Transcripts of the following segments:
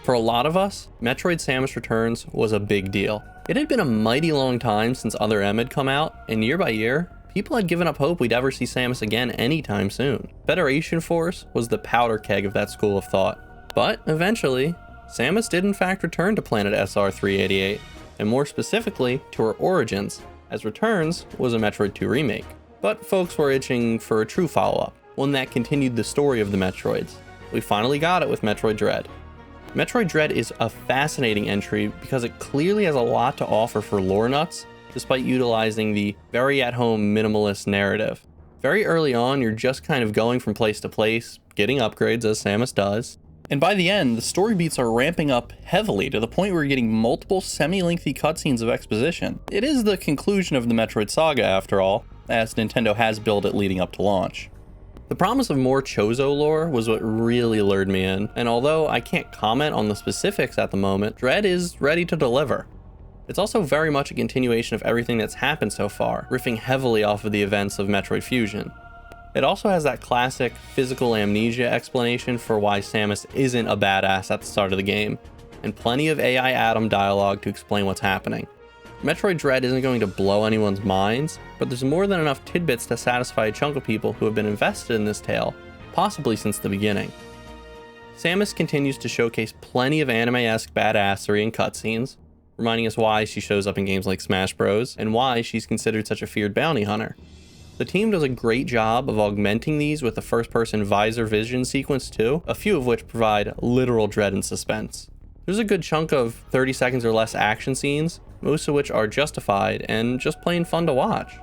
For a lot of us, Metroid Samus Returns was a big deal. It had been a mighty long time since other M had come out, and year by year, people had given up hope we'd ever see Samus again anytime soon. Federation Force was the powder keg of that school of thought. But eventually, Samus did in fact return to planet SR388, and more specifically to her origins, as Returns was a Metroid 2 remake. But folks were itching for a true follow-up, one that continued the story of the Metroids. We finally got it with Metroid Dread. Metroid Dread is a fascinating entry because it clearly has a lot to offer for lore nuts, despite utilizing the very at-home minimalist narrative. Very early on, you're just kind of going from place to place, getting upgrades as Samus does. And by the end, the story beats are ramping up heavily to the point where you're getting multiple semi-lengthy cutscenes of exposition. It is the conclusion of the Metroid saga after all, as Nintendo has built it leading up to launch. The promise of more Chozo lore was what really lured me in, and although I can't comment on the specifics at the moment, Dread is ready to deliver. It's also very much a continuation of everything that's happened so far, riffing heavily off of the events of Metroid Fusion. It also has that classic physical amnesia explanation for why Samus isn't a badass at the start of the game, and plenty of AI Adam dialogue to explain what's happening. Metroid Dread isn't going to blow anyone's minds, but there's more than enough tidbits to satisfy a chunk of people who have been invested in this tale, possibly since the beginning. Samus continues to showcase plenty of anime-esque badassery in cutscenes, reminding us why she shows up in games like Smash Bros. And why she's considered such a feared bounty hunter. The team does a great job of augmenting these with the first-person visor vision sequence too, a few of which provide literal dread and suspense. There's a good chunk of 30 seconds or less action scenes, most of which are justified and just plain fun to watch.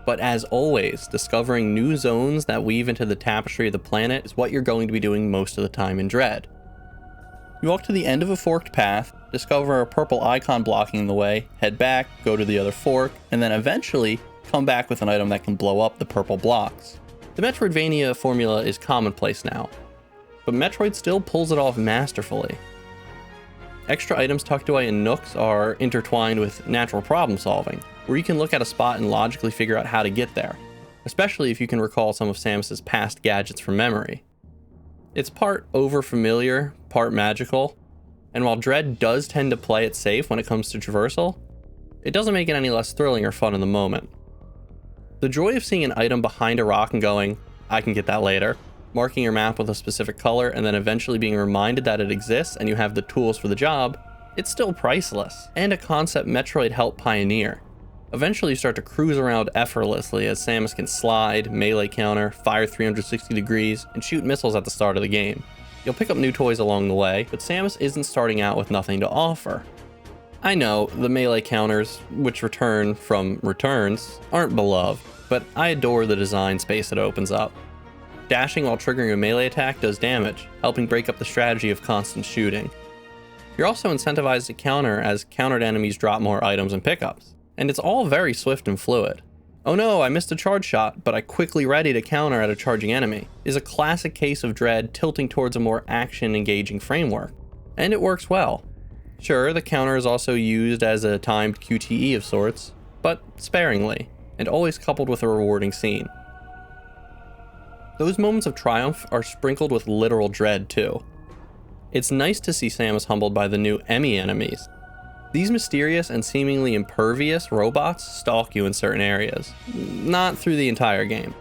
But as always, discovering new zones that weave into the tapestry of the planet is what you're going to be doing most of the time in Dread. You walk to the end of a forked path, discover a purple icon blocking the way, head back, go to the other fork, and then eventually come back with an item that can blow up the purple blocks. The Metroidvania formula is commonplace now, but Metroid still pulls it off masterfully. Extra items tucked away in nooks are intertwined with natural problem solving, where you can look at a spot and logically figure out how to get there, especially if you can recall some of Samus's past gadgets from memory. It's part over-familiar, part magical, and while Dread does tend to play it safe when it comes to traversal, it doesn't make it any less thrilling or fun in the moment. The joy of seeing an item behind a rock and going, I can get that later, marking your map with a specific color, and then eventually being reminded that it exists and you have the tools for the job, it's still priceless, and a concept Metroid helped pioneer. Eventually you start to cruise around effortlessly as Samus can slide, melee counter, fire 360 degrees, and shoot missiles at the start of the game. You'll pick up new toys along the way, but Samus isn't starting out with nothing to offer. I know, the melee counters, which return from Returns, aren't beloved, but I adore the design space it opens up. Dashing while triggering a melee attack does damage, helping break up the strategy of constant shooting. You're also incentivized to counter as countered enemies drop more items and pickups, and it's all very swift and fluid. Oh no, I missed a charge shot, but I quickly ready to counter at a charging enemy, is a classic case of Dread tilting towards a more action-engaging framework, and it works well. Sure, the counter is also used as a timed QTE of sorts, but sparingly, and always coupled with a rewarding scene. Those moments of triumph are sprinkled with literal dread too. It's nice to see Samus humbled by the new E.M.M.I enemies. These mysterious and seemingly impervious robots stalk you in certain areas, not through the entire game,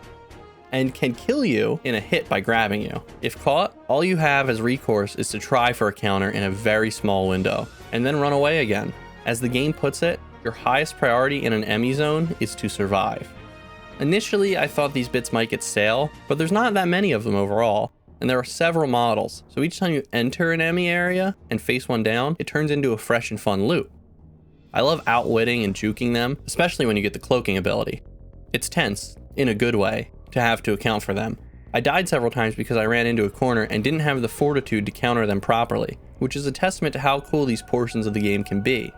and can kill you in a hit by grabbing you. If caught, all you have as recourse is to try for a counter in a very small window, and then run away again. As the game puts it, your highest priority in an E.M.M.I zone is to survive. Initially, I thought these bits might get stale, but there's not that many of them overall, and there are several models, so each time you enter an E.M.M.I area and face one down, it turns into a fresh and fun loot. I love outwitting and juking them, especially when you get the cloaking ability. It's tense, in a good way, to have to account for them. I died several times because I ran into a corner and didn't have the fortitude to counter them properly, which is a testament to how cool these portions of the game can be.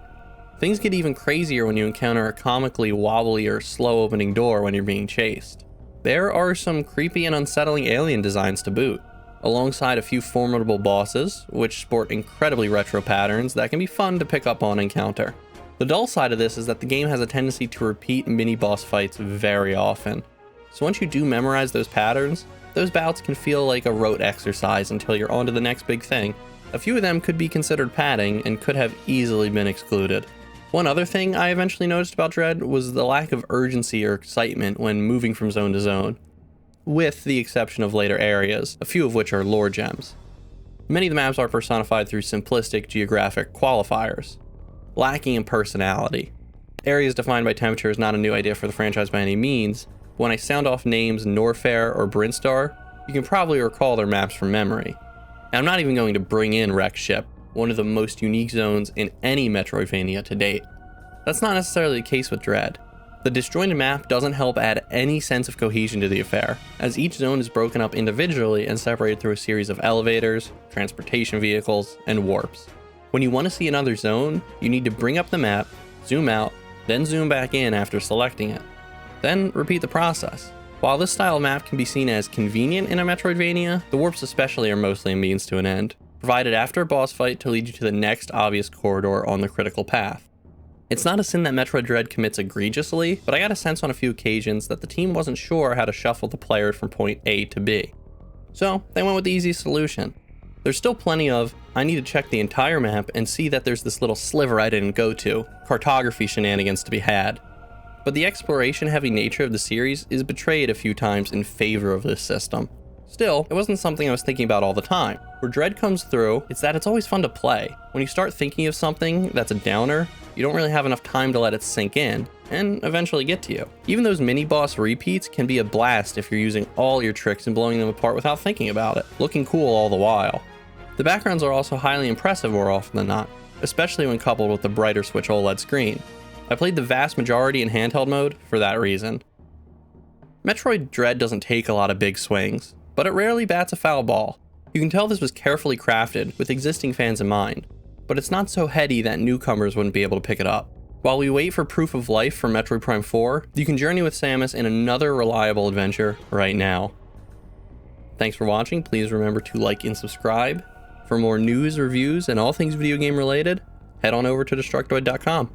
Things get even crazier when you encounter a comically wobbly or slow opening door when you're being chased. There are some creepy and unsettling alien designs to boot, alongside a few formidable bosses, which sport incredibly retro patterns that can be fun to pick up on and counter. The dull side of this is that the game has a tendency to repeat mini-boss fights very often. So once you do memorize those patterns, those bouts can feel like a rote exercise until you're on to the next big thing, A few of them could be considered padding and could have easily been excluded. One other thing I eventually noticed about Dread was the lack of urgency or excitement when moving from zone to zone, with the exception of later areas, a few of which are lore gems. Many of the maps are personified through simplistic geographic qualifiers, lacking in personality. Areas defined by temperature is not a new idea for the franchise by any means. When I sound off names Norfair or Brinstar, you can probably recall their maps from memory. And I'm not even going to bring in Wreck Ship, one of the most unique zones in any Metroidvania to date. That's not necessarily the case with Dread. The disjointed map doesn't help add any sense of cohesion to the affair, as each zone is broken up individually and separated through a series of elevators, transportation vehicles, and warps. When you want to see another zone, you need to bring up the map, zoom out, then zoom back in after selecting it. Then repeat the process. While this style of map can be seen as convenient in a Metroidvania, the warps especially are mostly a means to an end, provided after a boss fight to lead you to the next obvious corridor on the critical path. It's not a sin that Metroid Dread commits egregiously, but I got a sense on a few occasions that the team wasn't sure how to shuffle the player from point A to B. So they went with the easy solution. There's still plenty of, I need to check the entire map and see that there's this little sliver I didn't go to, cartography shenanigans to be had. But the exploration-heavy nature of the series is betrayed a few times in favor of this system. Still, it wasn't something I was thinking about all the time. Where Dread comes through, it's that it's always fun to play. When you start thinking of something that's a downer, you don't really have enough time to let it sink in, and eventually get to you. Even those mini-boss repeats can be a blast if you're using all your tricks and blowing them apart without thinking about it, looking cool all the while. The backgrounds are also highly impressive more often than not, especially when coupled with the brighter Switch OLED screen. I played the vast majority in handheld mode for that reason. Metroid Dread doesn't take a lot of big swings, but it rarely bats a foul ball. You can tell this was carefully crafted with existing fans in mind, but it's not so heady that newcomers wouldn't be able to pick it up. While we wait for proof of life for Metroid Prime 4, you can journey with Samus in another reliable adventure right now. Thanks for watching. Please remember to like and subscribe. For more news, reviews, and all things video game related, head on over to Destructoid.com.